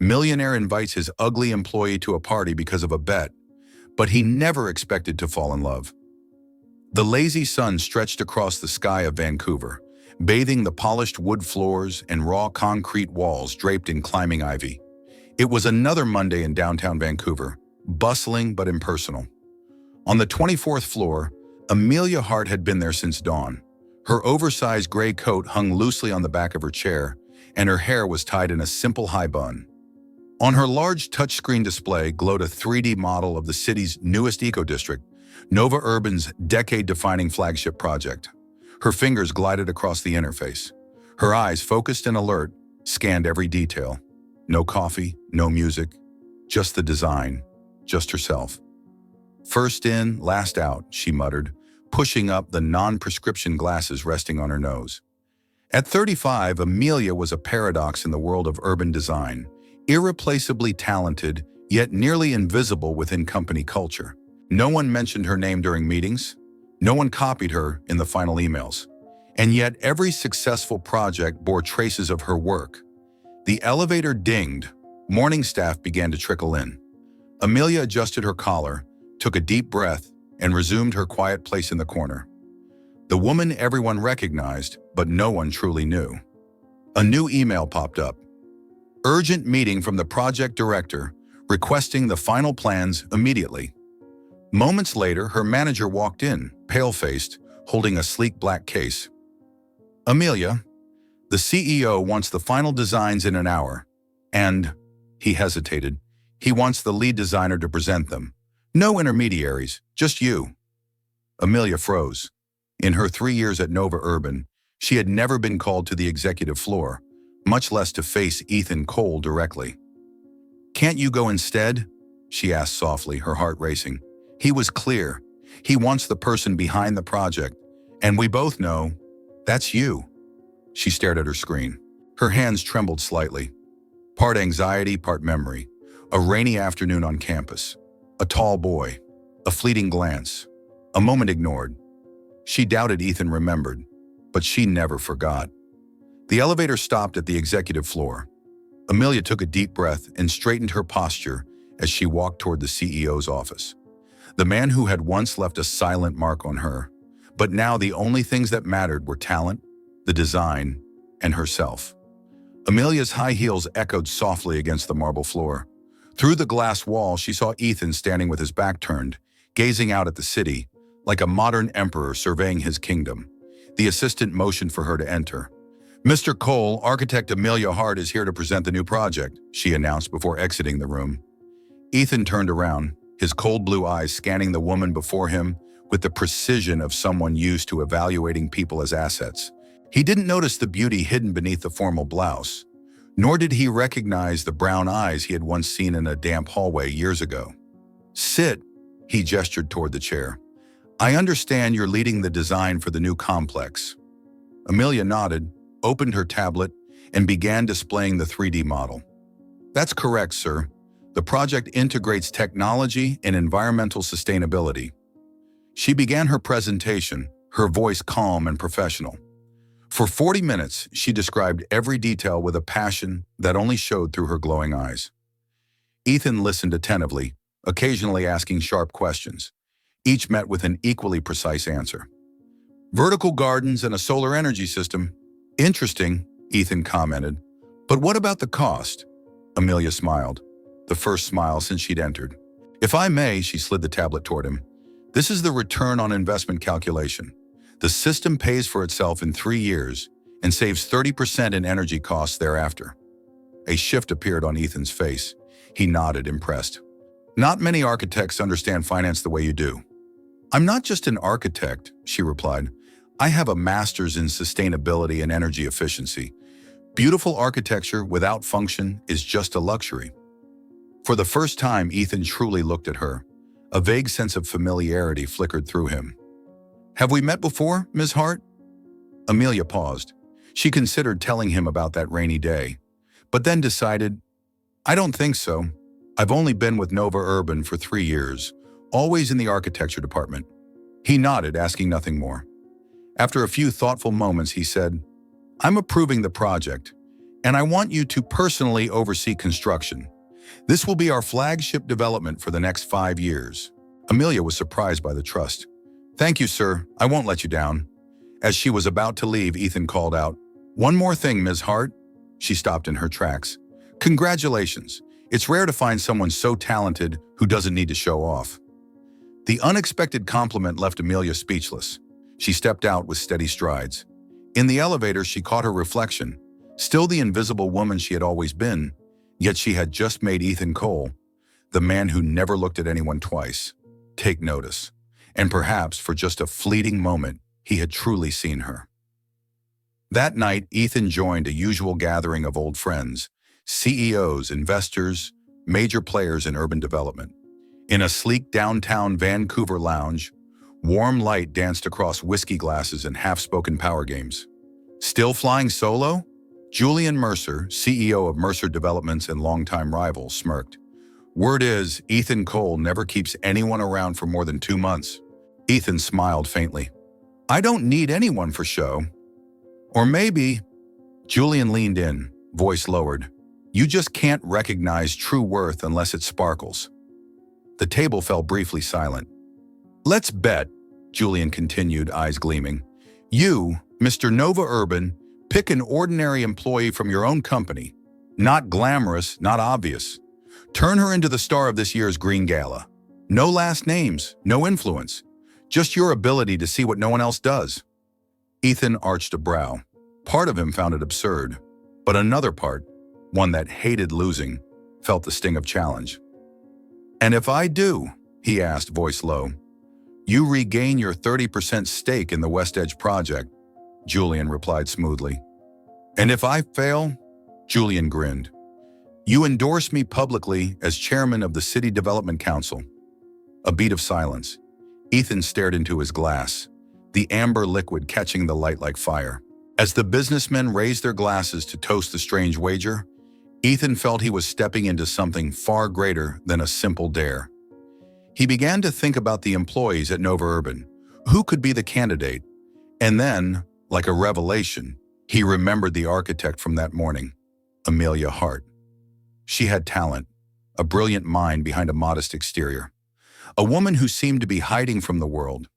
Millionaire invites his ugly employee to a party because of a bet, but he never expected to fall in love. The lazy sun stretched across the sky of Vancouver, bathing the polished wood floors and raw concrete walls draped in climbing ivy. It was another Monday in downtown Vancouver, bustling but impersonal. On the 24th floor, Amelia Hart had been there since dawn. Her oversized gray coat hung loosely on the back of her chair, and her hair was tied in a simple high bun. On her large touchscreen display glowed a 3D model of the city's newest eco-district, Nova Urban's decade-defining flagship project. Her fingers glided across the interface. Her eyes, focused and alert, scanned every detail. No coffee, no music, just the design, just herself. "First in, last out," she muttered, pushing up the non-prescription glasses resting on her nose. At 35, Amelia was a paradox in the world of urban design, irreplaceably talented, yet nearly invisible within company culture. No one mentioned her name during meetings. No one copied her in the final emails. And yet every successful project bore traces of her work. The elevator dinged. Morning staff began to trickle in. Amelia adjusted her collar, took a deep breath, and resumed her quiet place in the corner. The woman everyone recognized, but no one truly knew. A new email popped up. Urgent meeting from the project director, requesting the final plans immediately. Moments later, her manager walked in, pale-faced, holding a sleek black case. "Amelia, the CEO wants the final designs in an hour, and," he hesitated, "he wants the lead designer to present them. No intermediaries, just you." Amelia froze. In her 3 years at Nova Urban, she had never been called to the executive floor, much less to face Ethan Cole directly. "Can't you go instead?" she asked softly, her heart racing. He was clear. He wants the person behind the project, and we both know that's you. She stared at her screen. Her hands trembled slightly. Part anxiety, part memory. A rainy afternoon on campus. A tall boy. A fleeting glance. A moment ignored. She doubted Ethan remembered, but she never forgot. The elevator stopped at the executive floor. Amelia took a deep breath and straightened her posture as she walked toward the CEO's office. The man who had once left a silent mark on her, but now the only things that mattered were talent, the design, and herself. Amelia's high heels echoed softly against the marble floor. Through the glass wall, she saw Ethan standing with his back turned, gazing out at the city, like a modern emperor surveying his kingdom. The assistant motioned for her to enter. "Mr. Cole, architect Amelia Hart is here to present the new project," she announced before exiting the room. Ethan turned around, his cold blue eyes scanning the woman before him with the precision of someone used to evaluating people as assets. He didn't notice the beauty hidden beneath the formal blouse, nor did he recognize the brown eyes he had once seen in a damp hallway years ago. "Sit," he gestured toward the chair. "I understand you're leading the design for the new complex." Amelia nodded, opened her tablet, and began displaying the 3D model. "That's correct, sir. The project integrates technology and environmental sustainability." She began her presentation, her voice calm and professional. For 40 minutes, she described every detail with a passion that only showed through her glowing eyes. Ethan listened attentively, occasionally asking sharp questions. Each met with an equally precise answer. "Vertical gardens and a solar energy system. Interesting," Ethan commented. "But what about the cost?" Amelia smiled, the first smile since she'd entered. "If I may," she slid the tablet toward him, "this is the return on investment calculation. The system pays for itself in 3 years and saves 30% in energy costs thereafter." A shift appeared on Ethan's face. He nodded, impressed. "Not many architects understand finance the way you do." "I'm not just an architect," she replied. "I have a master's in sustainability and energy efficiency. Beautiful architecture without function is just a luxury." For the first time, Ethan truly looked at her. A vague sense of familiarity flickered through him. "Have we met before, Ms. Hart?" Amelia paused. She considered telling him about that rainy day, but then decided, "I don't think so. I've only been with Nova Urban for 3 years, always in the architecture department." He nodded, asking nothing more. After a few thoughtful moments, he said, "I'm approving the project. and I want you to personally oversee construction. This will be our flagship development for the next 5 years." Amelia was surprised by the trust. "Thank you, sir. I won't let you down." As she was about to leave, Ethan called out, "One more thing, Ms. Hart." She stopped in her tracks. "Congratulations. It's rare to find someone so talented who doesn't need to show off." The unexpected compliment left Amelia speechless. She stepped out with steady strides. In the elevator, she caught her reflection, still the invisible woman she had always been, yet she had just made Ethan Cole, the man who never looked at anyone twice, take notice. And perhaps for just a fleeting moment, he had truly seen her. That night, Ethan joined a usual gathering of old friends, CEOs, investors, major players in urban development. In a sleek downtown Vancouver lounge, warm light danced across whiskey glasses and half-spoken power games. Still flying solo? Julian Mercer, CEO of Mercer Developments and longtime rival, smirked. "Word is, Ethan Cole never keeps anyone around for more than 2 months." Ethan smiled faintly. "I don't need anyone for show. Or maybe," Julian leaned in, voice lowered, "you just can't recognize true worth unless it sparkles." The table fell briefly silent. "Let's bet," Julian continued, eyes gleaming. "You, Mr. Nova Urban, pick an ordinary employee from your own company. Not glamorous, not obvious. Turn her into the star of this year's Green Gala. No last names, no influence. Just your ability to see what no one else does." Ethan arched a brow. Part of him found it absurd, but another part, one that hated losing, felt the sting of challenge. "And if I do," he asked, voice low, "you regain your 30% stake in the West Edge project," Julian replied smoothly. "And if I fail," Julian grinned, "you endorse me publicly as chairman of the City Development Council." A beat of silence. Ethan stared into his glass, the amber liquid catching the light like fire. As the businessmen raised their glasses to toast the strange wager, Ethan felt he was stepping into something far greater than a simple dare. He began to think about the employees at Nova Urban. Who could be the candidate? And then, like a revelation, he remembered the architect from that morning, Amelia Hart. She had talent, a brilliant mind behind a modest exterior. A woman who seemed to be hiding from the world.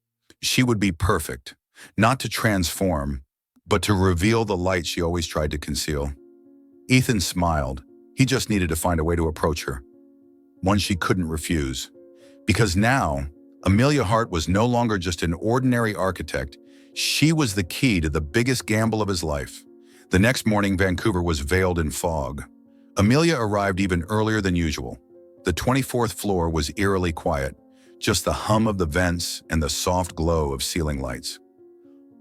She would be perfect, not to transform, but to reveal the light she always tried to conceal. Ethan smiled. He just needed to find a way to approach her, one she couldn't refuse. Because now, Amelia Hart was no longer just an ordinary architect. She was the key to the biggest gamble of his life. The next morning, Vancouver was veiled in fog. Amelia arrived even earlier than usual. The 24th floor was eerily quiet, just the hum of the vents and the soft glow of ceiling lights.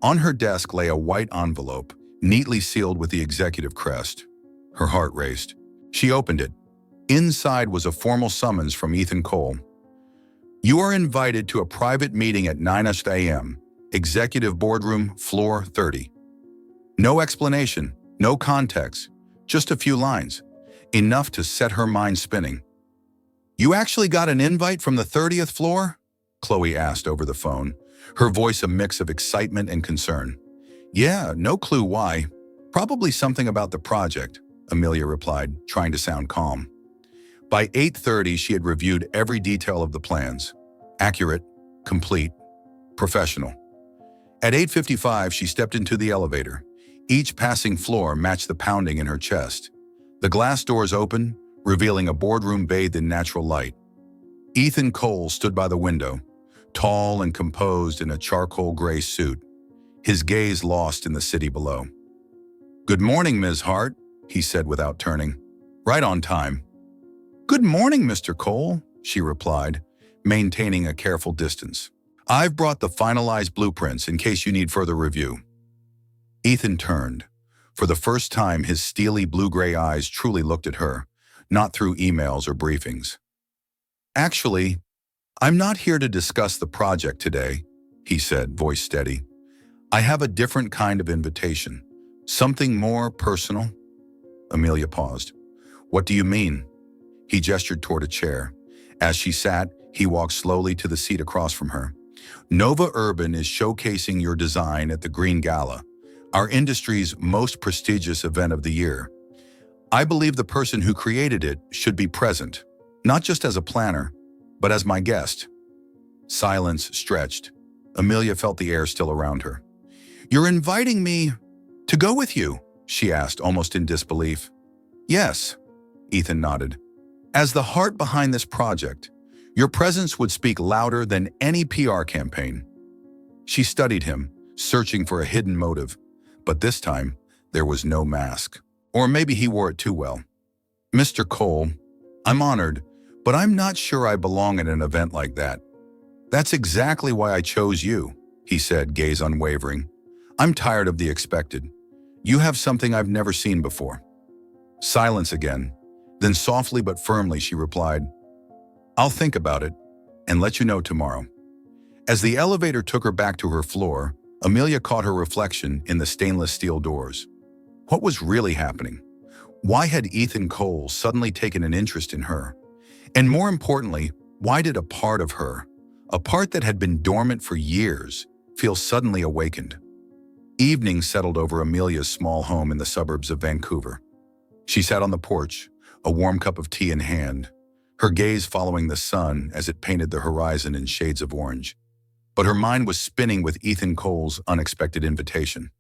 On her desk lay a white envelope, neatly sealed with the executive crest. Her heart raced. She opened it. Inside was a formal summons from Ethan Cole. "You are invited to a private meeting at 9 a.m., Executive Boardroom, Floor 30. No explanation, no context, just a few lines, enough to set her mind spinning. "You actually got an invite from the 30th floor?" Chloe asked over the phone, her voice a mix of excitement and concern. "Yeah, no clue why. Probably something about the project," Amelia replied, trying to sound calm. By 8:30, she had reviewed every detail of the plans. Accurate, complete, professional. At 8:55, she stepped into the elevator. Each passing floor matched the pounding in her chest. The glass doors opened, revealing a boardroom bathed in natural light. Ethan Cole stood by the window, tall and composed in a charcoal gray suit, his gaze lost in the city below. "Good morning, Ms. Hart," he said without turning. "Right on time." "Good morning, Mr. Cole," she replied, maintaining a careful distance. "I've brought the finalized blueprints in case you need further review." Ethan turned. For the first time, his steely blue-gray eyes truly looked at her, not through emails or briefings. "Actually, I'm not here to discuss the project today," he said, voice steady. "I have a different kind of invitation, something more personal." Amelia paused. "What do you mean?" He gestured toward a chair. As she sat, he walked slowly to the seat across from her. "Nova Urban is showcasing your design at the Green Gala, our industry's most prestigious event of the year. I believe the person who created it should be present, not just as a planner, but as my guest. Silence stretched. Amelia felt the air still around her. You're inviting me to go with you? She asked, almost in disbelief. Yes, Ethan nodded. As the heart behind this project, your presence would speak louder than any PR campaign. She studied him, searching for a hidden motive, but this time there was no mask. Or maybe he wore it too well. Mr. Cole, I'm honored, but I'm not sure I belong at an event like that. That's exactly why I chose you, he said, gaze unwavering. I'm tired of the expected. You have something I've never seen before. Silence again. Then softly but firmly she replied, I'll think about it and let you know tomorrow. As the elevator took her back to her floor, Amelia caught her reflection in the stainless steel doors. What was really happening? Why had Ethan Cole suddenly taken an interest in her? And more importantly, why did a part of her, a part that had been dormant for years, feel suddenly awakened? Evening settled over Amelia's small home in the suburbs of Vancouver. She sat on the porch, a warm cup of tea in hand, her gaze following the sun as it painted the horizon in shades of orange. But her mind was spinning with Ethan Cole's unexpected invitation.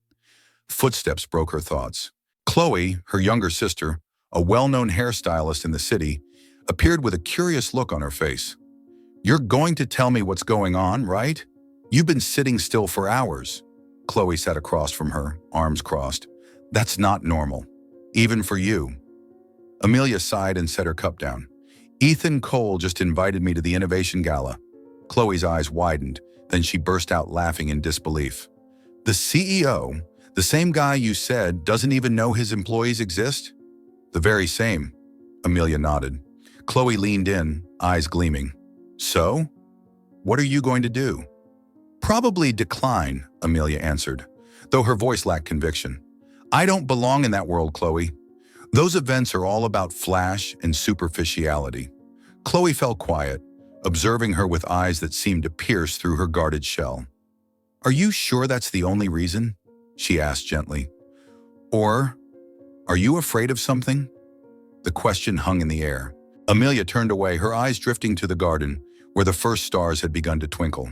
Footsteps broke her thoughts. Chloe, her younger sister, a well-known hairstylist in the city, appeared with a curious look on her face. You're going to tell me what's going on, right? You've been sitting still for hours. Chloe sat across from her, arms crossed. That's not normal, even for you. Amelia sighed and set her cup down. Ethan Cole just invited me to the Innovation Gala. Chloe's eyes widened, then she burst out laughing in disbelief. The CEO, the same guy you said doesn't even know his employees exist? The very same, Amelia nodded. Chloe leaned in, eyes gleaming. So? What are you going to do? Probably decline, Amelia answered, though her voice lacked conviction. I don't belong in that world, Chloe. Those events are all about flash and superficiality. Chloe fell quiet, observing her with eyes that seemed to pierce through her guarded shell. Are you sure that's the only reason? She asked gently. Or, are you afraid of something? The question hung in the air. Amelia turned away, her eyes drifting to the garden, where the first stars had begun to twinkle.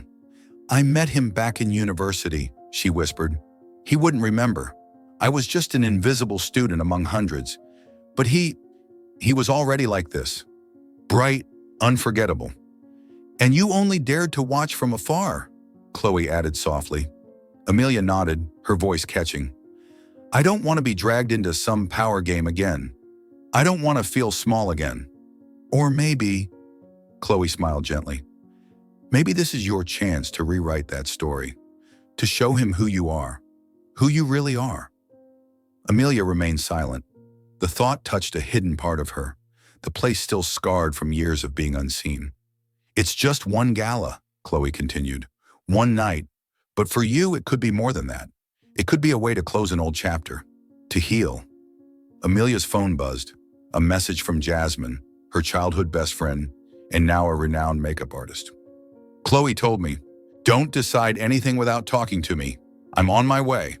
I met him back in university, she whispered. He wouldn't remember. I was just an invisible student among hundreds. But he was already like this. Bright, unforgettable. And you only dared to watch from afar, Chloe added softly. Amelia nodded, her voice catching. I don't want to be dragged into some power game again. I don't want to feel small again. Or maybe, Chloe smiled gently, maybe this is your chance to rewrite that story, to show him who you really are. Amelia remained silent. The thought touched a hidden part of her, the place still scarred from years of being unseen. It's just one gala, Chloe continued, one night, but for you it could be more than that. It could be a way to close an old chapter, to heal. Amelia's phone buzzed, a message from Jasmine, her childhood best friend, and now a renowned makeup artist. Chloe told me, don't decide anything without talking to me. I'm on my way.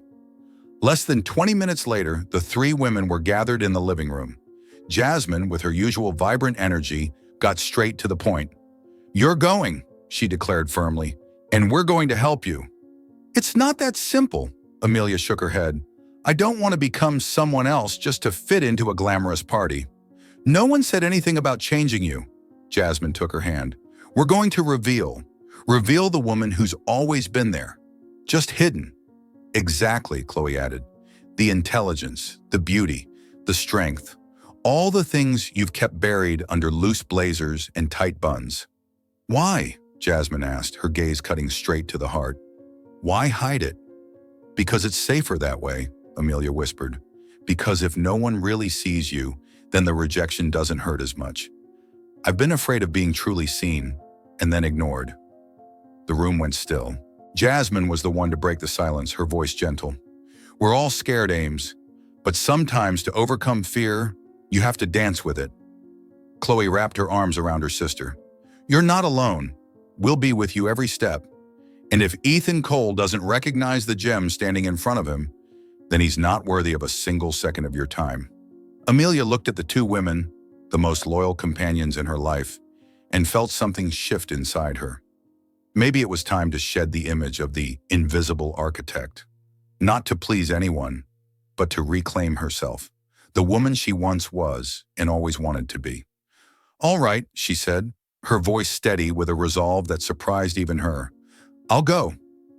Less than 20 minutes later, the three women were gathered in the living room. Jasmine, with her usual vibrant energy, got straight to the point. You're going, she declared firmly, and we're going to help you. It's not that simple, Amelia shook her head. I don't want to become someone else just to fit into a glamorous party. No one said anything about changing you. Jasmine took her hand. We're going to reveal the woman who's always been there, just hidden. Exactly, Chloe added. The intelligence, the beauty, the strength, all the things you've kept buried under loose blazers and tight buns. Why? Jasmine asked, her gaze cutting straight to the heart. Why hide it? Because it's safer that way, Amelia whispered. Because if no one really sees you, then the rejection doesn't hurt as much. I've been afraid of being truly seen and then ignored. The room went still. Jasmine was the one to break the silence, her voice gentle. We're all scared, Ames, but sometimes to overcome fear, you have to dance with it. Chloe wrapped her arms around her sister. You're not alone. We'll be with you every step. And if Ethan Cole doesn't recognize the gem standing in front of him, then he's not worthy of a single second of your time. Amelia looked at the two women, the most loyal companions in her life, and felt something shift inside her. Maybe it was time to shed the image of the invisible architect, not to please anyone, but to reclaim herself, the woman she once was and always wanted to be. "All right," she said, her voice steady with a resolve that surprised even her. "I'll go,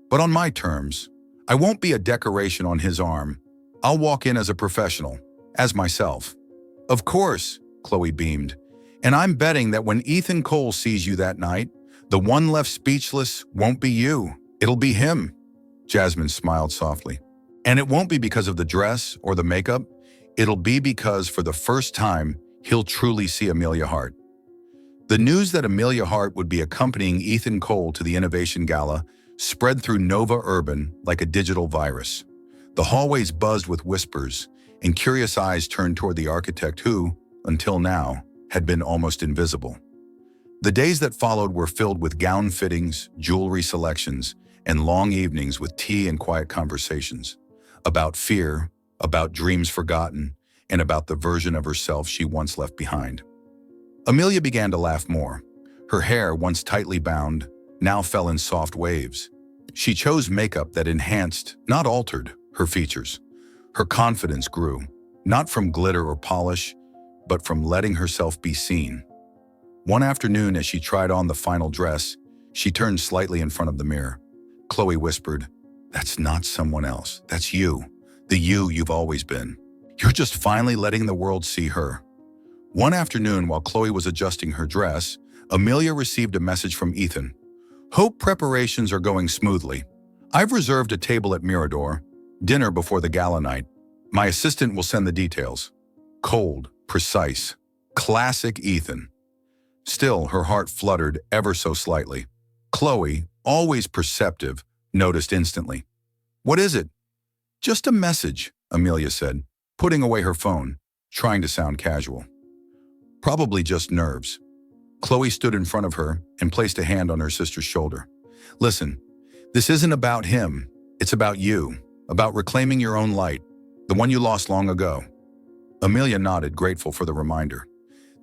but on my terms. I won't be a decoration on his arm. I'll walk in as a professional, as myself." "Of course," Chloe beamed. "And I'm betting that when Ethan Cole sees you that night, the one left speechless won't be you. It'll be him." Jasmine smiled softly. "And it won't be because of the dress or the makeup. It'll be because for the first time, he'll truly see Amelia Hart." The news that Amelia Hart would be accompanying Ethan Cole to the Innovation Gala spread through Nova Urban like a digital virus. The hallways buzzed with whispers, and curious eyes turned toward the architect who, until now, had been almost invisible. The days that followed were filled with gown fittings, jewelry selections, and long evenings with tea and quiet conversations about fear, about dreams forgotten, and about the version of herself she once left behind. Amelia began to laugh more. Her hair, once tightly bound, now fell in soft waves. She chose makeup that enhanced, not altered, her features. Her confidence grew, not from glitter or polish, but from letting herself be seen. One afternoon, as she tried on the final dress, she turned slightly in front of the mirror. Chloe whispered, "That's not someone else. That's you. The you you've always been. You're just finally letting the world see her." One afternoon, while Chloe was adjusting her dress, Amelia received a message from Ethan. "Hope preparations are going smoothly. I've reserved a table at Mirador, dinner before the gala night. My assistant will send the details." Cold, precise, classic Ethan. Still, her heart fluttered ever so slightly. Chloe, always perceptive, noticed instantly. "What is it?" "Just a message," Amelia said, putting away her phone, trying to sound casual. "Probably just nerves." Chloe stood in front of her and placed a hand on her sister's shoulder. "Listen, this isn't about him. It's about you, about reclaiming your own light, the one you lost long ago." Amelia nodded, grateful for the reminder.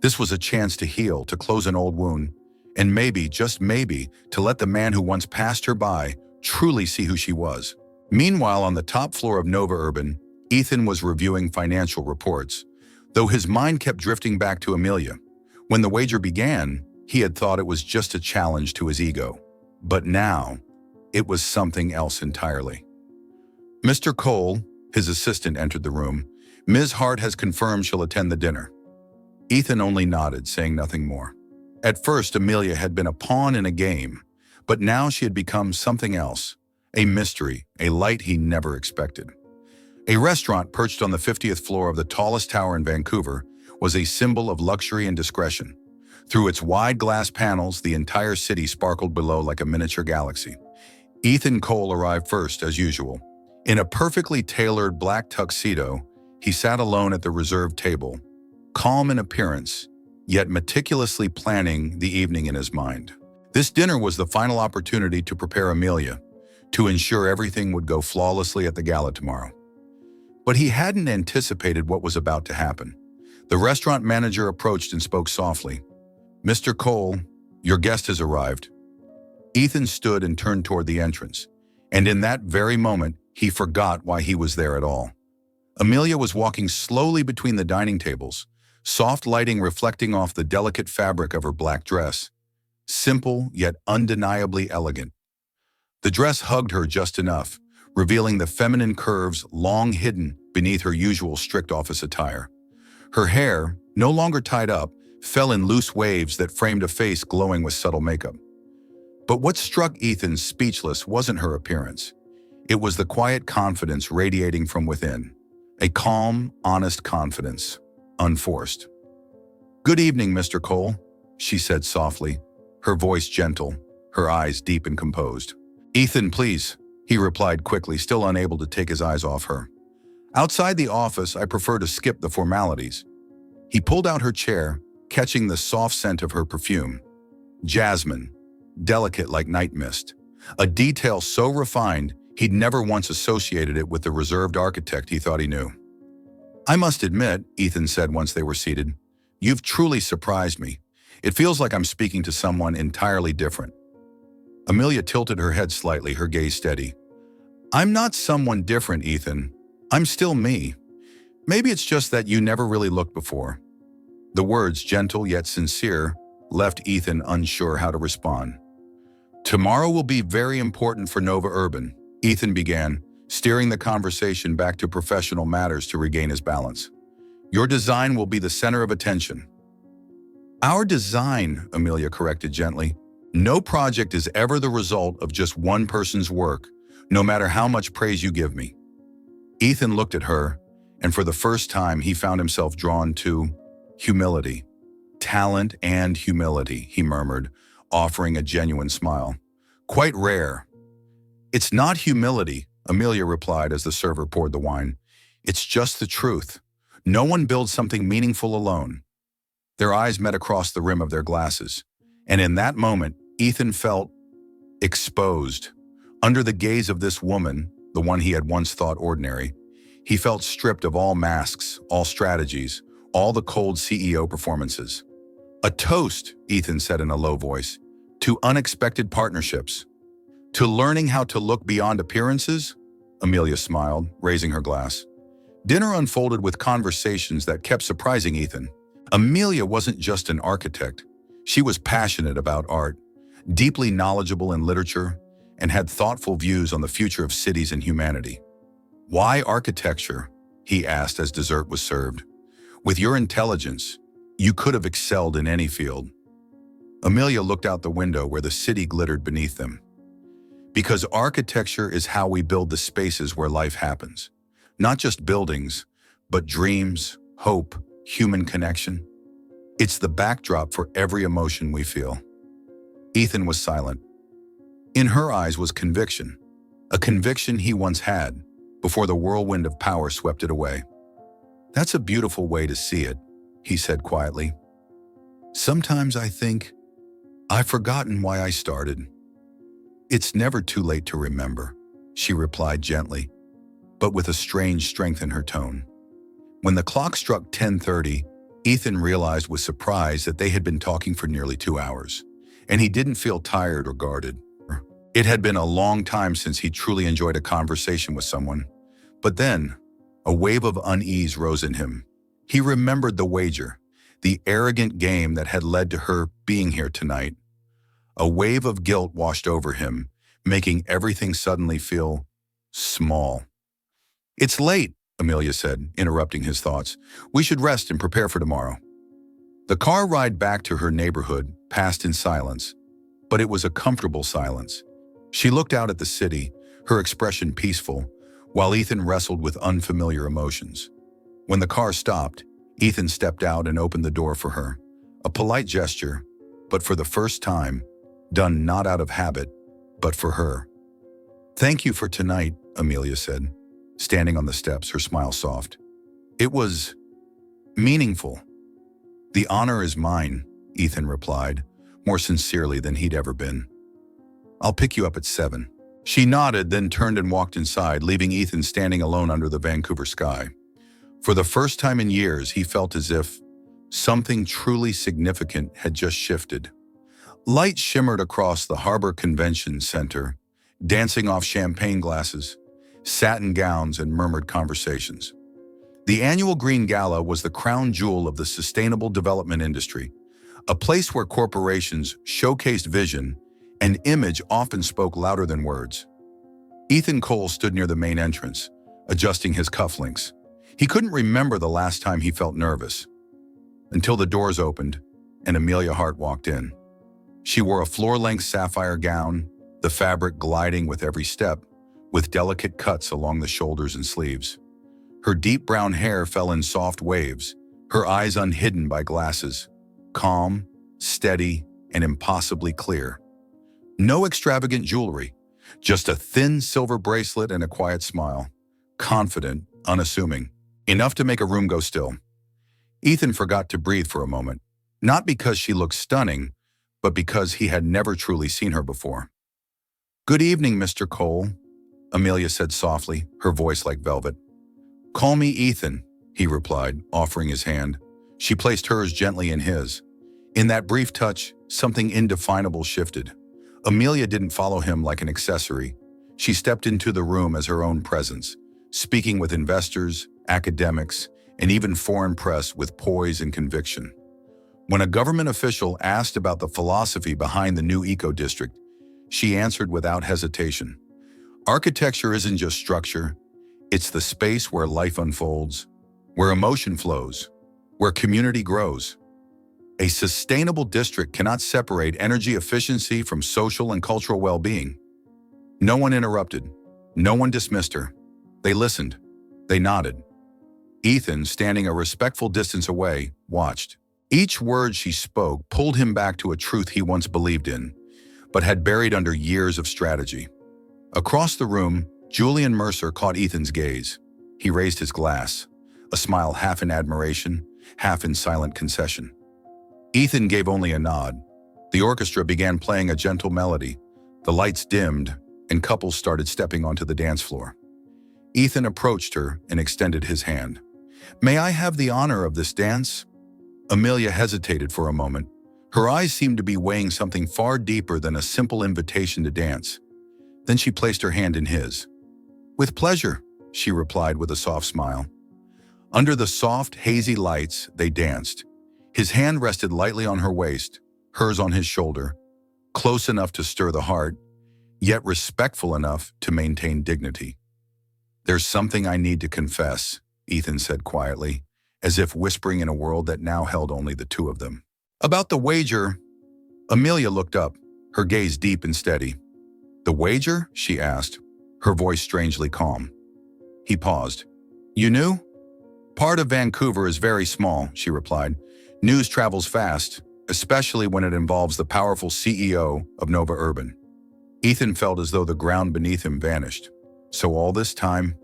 This was a chance to heal, to close an old wound, and maybe, just maybe, to let the man who once passed her by truly see who she was. Meanwhile, on the top floor of Nova Urban, Ethan was reviewing financial reports, though his mind kept drifting back to Amelia. When the wager began, he had thought it was just a challenge to his ego. But now, it was something else entirely. "Mr. Cole," his assistant entered the room. "Ms. Hart has confirmed she'll attend the dinner." Ethan only nodded, saying nothing more. At first, Amelia had been a pawn in a game, but now she had become something else, a mystery, a light he never expected. A restaurant perched on the 50th floor of the tallest tower in Vancouver was a symbol of luxury and discretion. Through its wide glass panels, the entire city sparkled below like a miniature galaxy. Ethan Cole arrived first, as usual. In a perfectly tailored black tuxedo, he sat alone at the reserved table, calm in appearance, yet meticulously planning the evening in his mind. This dinner was the final opportunity to prepare Amelia, to ensure everything would go flawlessly at the gala tomorrow. But he hadn't anticipated what was about to happen. The restaurant manager approached and spoke softly. "Mr. Cole, your guest has arrived." Ethan stood and turned toward the entrance, and in that very moment, he forgot why he was there at all. Amelia was walking slowly between the dining tables, soft lighting reflecting off the delicate fabric of her black dress. Simple, yet undeniably elegant. The dress hugged her just enough, revealing the feminine curves long hidden beneath her usual strict office attire. Her hair, no longer tied up, fell in loose waves that framed a face glowing with subtle makeup. But what struck Ethan speechless wasn't her appearance. It was the quiet confidence radiating from within. A calm, honest confidence, unforced. "Good evening, Mr. Cole," she said softly, her voice gentle, her eyes deep and composed. "Ethan, please," he replied quickly, still unable to take his eyes off her. "Outside the office, I prefer to skip the formalities." He pulled out her chair, catching the soft scent of her perfume. Jasmine, delicate like night mist. A detail so refined, he'd never once associated it with the reserved architect he thought he knew. "I must admit," Ethan said once they were seated, "you've truly surprised me. It feels like I'm speaking to someone entirely different." Amelia tilted her head slightly, her gaze steady. "I'm not someone different, Ethan. I'm still me. Maybe it's just that you never really looked before." The words, gentle yet sincere, left Ethan unsure how to respond. "Tomorrow will be very important for Nova Urban," Ethan began, steering the conversation back to professional matters to regain his balance. "Your design will be the center of attention." "Our design," Amelia corrected gently. "No project is ever the result of just one person's work, no matter how much praise you give me." Ethan looked at her, and for the first time he found himself drawn to humility. "Talent and humility," he murmured, offering a genuine smile. "Quite rare." "It's not humility," Amelia replied as the server poured the wine. "It's just the truth. No one builds something meaningful alone." Their eyes met across the rim of their glasses, and in that moment, Ethan felt exposed. Under the gaze of this woman, the one he had once thought ordinary, he felt stripped of all masks, all strategies, all the cold CEO performances. "A toast," Ethan said in a low voice, "to unexpected partnerships. To learning how to look beyond appearances?" Amelia smiled, raising her glass. Dinner unfolded with conversations that kept surprising Ethan. Amelia wasn't just an architect. She was passionate about art, deeply knowledgeable in literature, and had thoughtful views on the future of cities and humanity. "Why architecture?" he asked as dessert was served. "With your intelligence, you could have excelled in any field." Amelia looked out the window where the city glittered beneath them. "Because architecture is how we build the spaces where life happens. Not just buildings, but dreams, hope, human connection. It's the backdrop for every emotion we feel." Ethan was silent. In her eyes was conviction, a conviction he once had, before the whirlwind of power swept it away. "That's a beautiful way to see it," he said quietly. "Sometimes I think I've forgotten why I started." "It's never too late to remember," she replied gently, but with a strange strength in her tone. When the clock struck 10:30, Ethan realized with surprise that they had been talking for nearly 2 hours, and he didn't feel tired or guarded. It had been a long time since he truly enjoyed a conversation with someone. But then, a wave of unease rose in him. He remembered the wager, the arrogant game that had led to her being here tonight. A wave of guilt washed over him, making everything suddenly feel small. "It's late," Amelia said, interrupting his thoughts. "We should rest and prepare for tomorrow." The car ride back to her neighborhood passed in silence, but it was a comfortable silence. She looked out at the city, her expression peaceful, while Ethan wrestled with unfamiliar emotions. When the car stopped, Ethan stepped out and opened the door for her. A polite gesture, but for the first time, done not out of habit, but for her. "Thank you for tonight," Amelia said, standing on the steps, her smile soft. "It was meaningful." "The honor is mine," Ethan replied, more sincerely than he'd ever been. "I'll pick you up at 7. She nodded, then turned and walked inside, leaving Ethan standing alone under the Vancouver sky. For the first time in years, he felt as if something truly significant had just shifted. Light shimmered across the Harbor Convention Center, dancing off champagne glasses, satin gowns, and murmured conversations. The annual Green Gala was the crown jewel of the sustainable development industry, a place where corporations showcased vision and image often spoke louder than words. Ethan Cole stood near the main entrance, adjusting his cufflinks. He couldn't remember the last time he felt nervous, until the doors opened and Amelia Hart walked in. She wore a floor-length sapphire gown, the fabric gliding with every step, with delicate cuts along the shoulders and sleeves. Her deep brown hair fell in soft waves, her eyes unhidden by glasses, calm, steady, and impossibly clear. No extravagant jewelry, just a thin silver bracelet and a quiet smile, confident, unassuming, enough to make a room go still. Ethan forgot to breathe for a moment, not because she looked stunning, but because he had never truly seen her before. "Good evening, Mr. Cole," Amelia said softly, her voice like velvet. "Call me Ethan," he replied, offering his hand. She placed hers gently in his. In that brief touch, something indefinable shifted. Amelia didn't follow him like an accessory. She stepped into the room as her own presence, speaking with investors, academics, and even foreign press with poise and conviction. When a government official asked about the philosophy behind the new eco-district, she answered without hesitation. Architecture isn't just structure, it's the space where life unfolds, where emotion flows, where community grows. A sustainable district cannot separate energy efficiency from social and cultural well-being. No one interrupted. No one dismissed her. They listened. They nodded. Ethan, standing a respectful distance away, watched. Each word she spoke pulled him back to a truth he once believed in, but had buried under years of strategy. Across the room, Julian Mercer caught Ethan's gaze. He raised his glass, a smile half in admiration, half in silent concession. Ethan gave only a nod. The orchestra began playing a gentle melody. The lights dimmed, and couples started stepping onto the dance floor. Ethan approached her and extended his hand. "May I have the honor of this dance?" Amelia hesitated for a moment. Her eyes seemed to be weighing something far deeper than a simple invitation to dance. Then she placed her hand in his. "With pleasure," she replied with a soft smile. Under the soft, hazy lights, they danced. His hand rested lightly on her waist, hers on his shoulder, close enough to stir the heart, yet respectful enough to maintain dignity. "There's something I need to confess," Ethan said quietly, as if whispering in a world that now held only the two of them. "About the wager." Amelia looked up, her gaze deep and steady. "The wager?" she asked, her voice strangely calm. He paused. "You knew?" "Part of Vancouver is very small," she replied. "News travels fast, especially when it involves the powerful CEO of Nova Urban." Ethan felt as though the ground beneath him vanished. So all this time,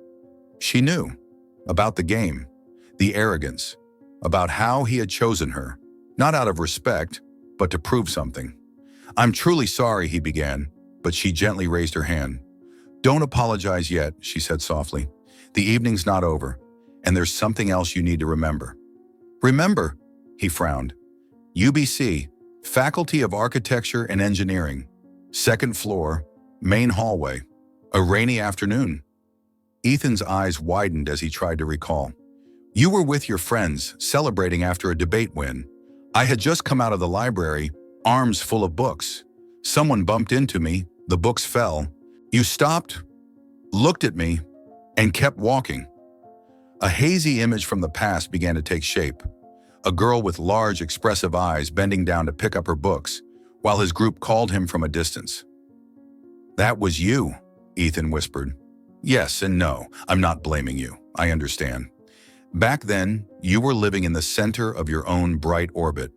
she knew about the game, the arrogance, about how he had chosen her, not out of respect, but to prove something. "I'm truly sorry," he began, but she gently raised her hand. "Don't apologize yet," she said softly. "The evening's not over, and there's something else you need to remember." "Remember?" He frowned. "UBC, Faculty of Architecture and Engineering, second floor, main hallway, a rainy afternoon." Ethan's eyes widened as he tried to recall. "You were with your friends, celebrating after a debate win. I had just come out of the library, arms full of books. Someone bumped into me, the books fell. You stopped, looked at me, and kept walking." A hazy image from the past began to take shape. A girl with large, expressive eyes bending down to pick up her books, while his group called him from a distance. "That was you," Ethan whispered. "Yes and no, I'm not blaming you, I understand. Back then, you were living in the center of your own bright orbit.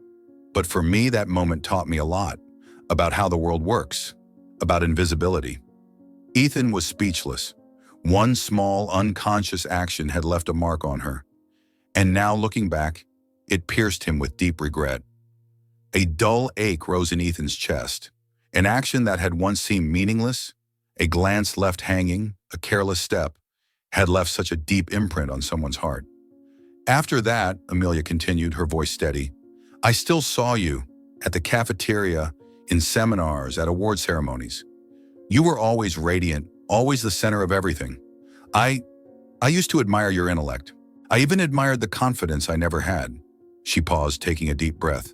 But for me, that moment taught me a lot, about how the world works, about invisibility." Ethan was speechless. One small, unconscious action had left a mark on her. And now, looking back, it pierced him with deep regret. A dull ache rose in Ethan's chest. An action that had once seemed meaningless, a glance left hanging, a careless step, had left such a deep imprint on someone's heart. "After that," Amelia continued, her voice steady, "I still saw you, at the cafeteria, in seminars, at award ceremonies. You were always radiant, always the center of everything. I used to admire your intellect. I even admired the confidence I never had." She paused, taking a deep breath.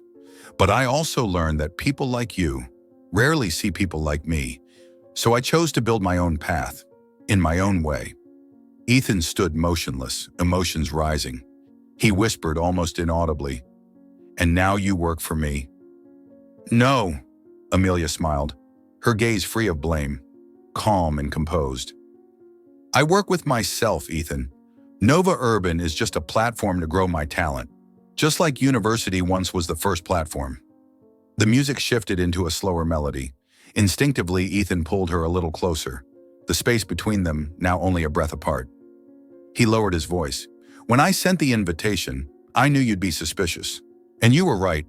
"But I also learned that people like you rarely see people like me, so I chose to build my own path, in my own way." Ethan stood motionless, emotions rising. He whispered almost inaudibly, "And now you work for me." "No," Amelia smiled, her gaze free of blame, calm and composed. "I work with myself, Ethan. Nova Urban is just a platform to grow my talent, just like university once was the first platform." The music shifted into a slower melody. Instinctively, Ethan pulled her a little closer, the space between them now only a breath apart. He lowered his voice. "When I sent the invitation, I knew you'd be suspicious. And you were right.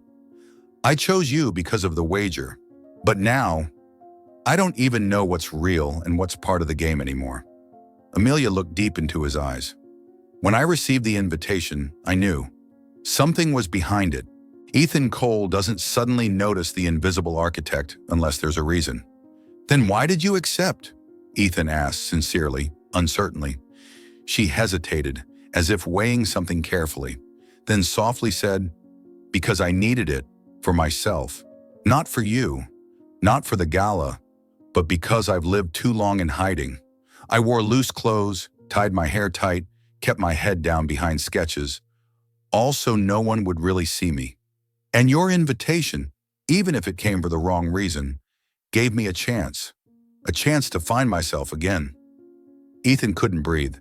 I chose you because of the wager. But now, I don't even know what's real and what's part of the game anymore." Amelia looked deep into his eyes. When I received the invitation, I knew. Something was behind it. Ethan Cole doesn't suddenly notice the invisible architect unless there's a reason. Then why did you accept? Ethan asked sincerely, uncertainly. She hesitated, as if weighing something carefully, then softly said, "Because I needed it, for myself. Not for you, not for the gala, but because I've lived too long in hiding. I wore loose clothes, tied my hair tight, kept my head down behind sketches, all so no one would really see me. And your invitation, even if it came for the wrong reason, gave me a chance to find myself again." Ethan couldn't breathe.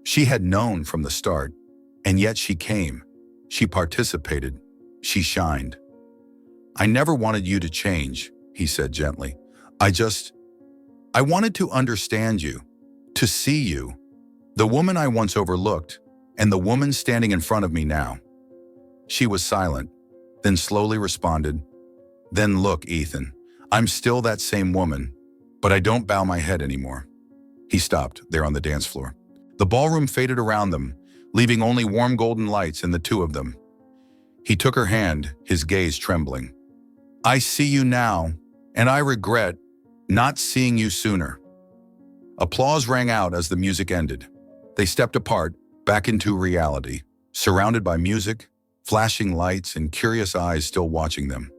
She had known from the start, and yet she came. She participated. She shined. "I never wanted you to change," he said gently. I wanted to understand you, to see you, the woman I once overlooked, and the woman standing in front of me now." She was silent, then slowly responded, "Then look, Ethan, I'm still that same woman, but I don't bow my head anymore." He stopped there on the dance floor. The ballroom faded around them, leaving only warm golden lights in the two of them. He took her hand, his gaze trembling. "I see you now, and I regret not seeing you sooner." Applause rang out as the music ended. They stepped apart, back into reality, surrounded by music, flashing lights, and curious eyes still watching them.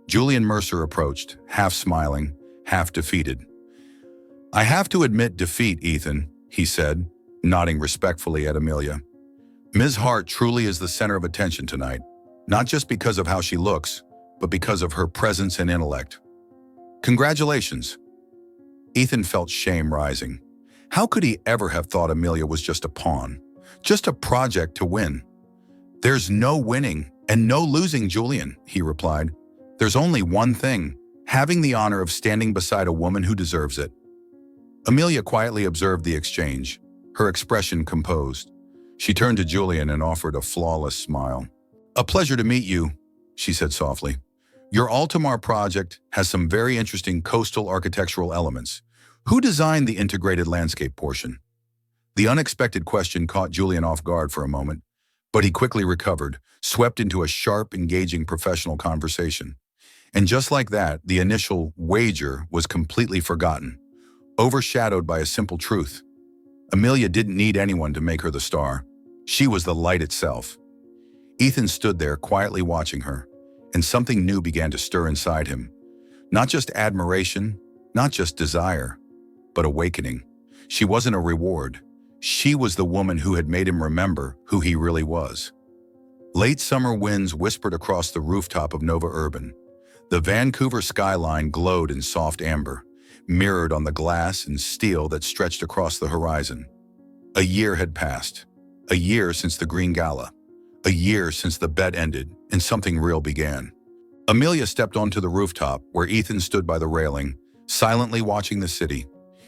Julian Mercer approached, half smiling, half defeated. "I have to admit defeat, Ethan," he said, nodding respectfully at Amelia. "Ms. Hart truly is the center of attention tonight, not just because of how she looks, but because of her presence and intellect. Congratulations." Ethan felt shame rising. How could he ever have thought Amelia was just a pawn, just a project to win? "There's no winning and no losing, Julian," he replied. "There's only one thing, having the honor of standing beside a woman who deserves it." Amelia quietly observed the exchange, her expression composed. She turned to Julian and offered a flawless smile. "A pleasure to meet you," she said softly. "Your Altamar project has some very interesting coastal architectural elements. Who designed the integrated landscape portion?" The unexpected question caught Julian off guard for a moment, but he quickly recovered, swept into a sharp, engaging professional conversation. And just like that, the initial wager was completely forgotten, overshadowed by a simple truth. Amelia didn't need anyone to make her the star. She was the light itself. Ethan stood there quietly watching her, and something new began to stir inside him. Not just admiration, not just desire, but awakening. She wasn't a reward. She was the woman who had made him remember who he really was. Late summer winds whispered across the rooftop of Nova Urban. The Vancouver skyline glowed in soft amber, mirrored on the glass and steel that stretched across the horizon. A year had passed. A year since the Green Gala. A year since the bet ended and something real began. Amelia stepped onto the rooftop where Ethan stood by the railing, silently watching the city.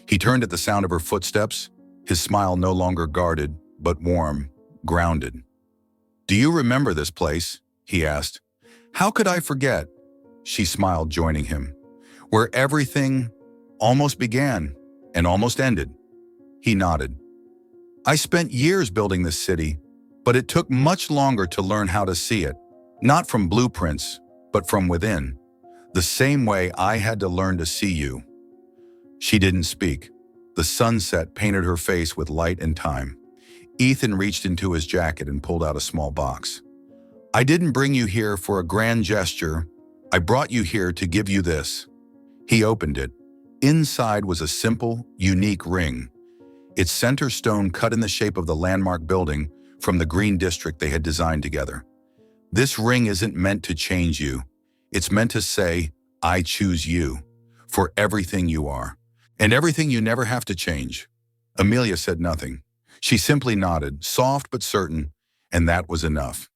He turned at the sound of her footsteps, his smile no longer guarded, but warm, grounded. "Do you remember this place?" he asked. "How could I forget?" She smiled, joining him. "Where everything almost began and almost ended." He nodded. "I spent years building this city, but it took much longer to learn how to see it, not from blueprints, but from within, the same way I had to learn to see you." She didn't speak. The sunset painted her face with light and time. Ethan reached into his jacket and pulled out a small box. "I didn't bring you here for a grand gesture. I brought you here to give you this." He opened it. Inside was a simple, unique ring, its center stone cut in the shape of the landmark building from the green district they had designed together. "This ring isn't meant to change you. It's meant to say, I choose you, for everything you are, and everything you never have to change." Amelia said nothing. She simply nodded, soft but certain, and that was enough.